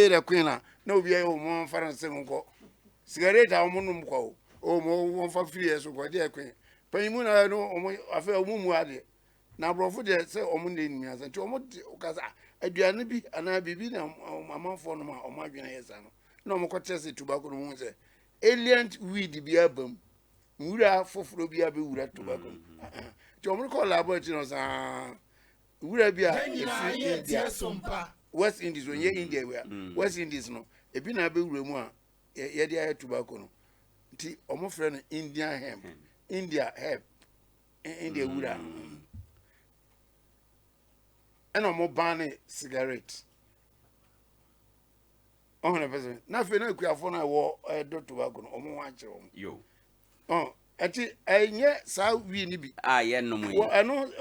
the queen no be a woman for a single cigarette a woman go oh more for 3 years ago dear queen Payimuna no I feel mumu now bro there say omunde ni asa nti omo okaza aduane bi ana bibi na amanfo no ma omo adwene yesa no na omo kwotese tobacco no hu say alien weed bi abam wura foforo bi abewura tobacco nti omo ko laboratory no sa wura bi a India Sompa West Indies when ye India we West Indies no ebi na abewura mu a ye de aye tobacco no nti omo frɛ no Indian hemp India hemp India wura and no more ban cigarette. 100%. Na fe na kuafo na wo do tobacco no omo wa kire omo. Yo. Ati enye sa wi ni bi. Ye no mu. Wo eno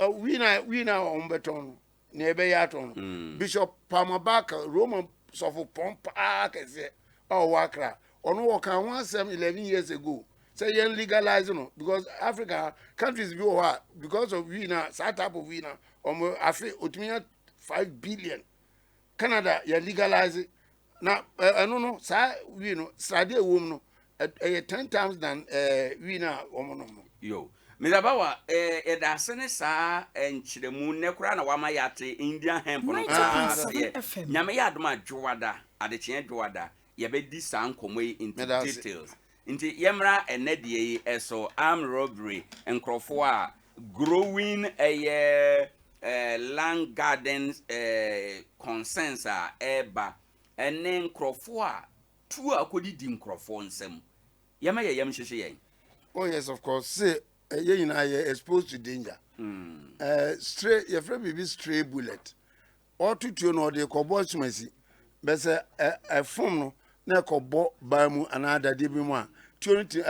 wi na on beton no. Na ebe ya ton. Bishop Pamabaka Roman sofo pompa kese. Wakra. Ono wo kan 11 years ago. Say yen legalize no because Africa countries be what because of we na that type of we na Africa otumia 5 billion. Canada ya legalize na no sa we no sade wom no 10 times than we na no. Yo Mizabawa da sene sa enchiremu ne kura na wama yate Indian hemp no nyame ya adoma dwada adechie dwada ye be di sa nkomo into details Inti yemra enedie eso armed robbery enkrofo a growing land gardens concerns a eba ene enkrofo a tu akodi di enkrofo nsem yema yem hwehwe yen. Oh yes, of course. Say you know you're exposed to danger. Stray your friend be stray bullet. Or to no de kobo sumasi. Be say a form no na kobo ba mu another de bi mu a 20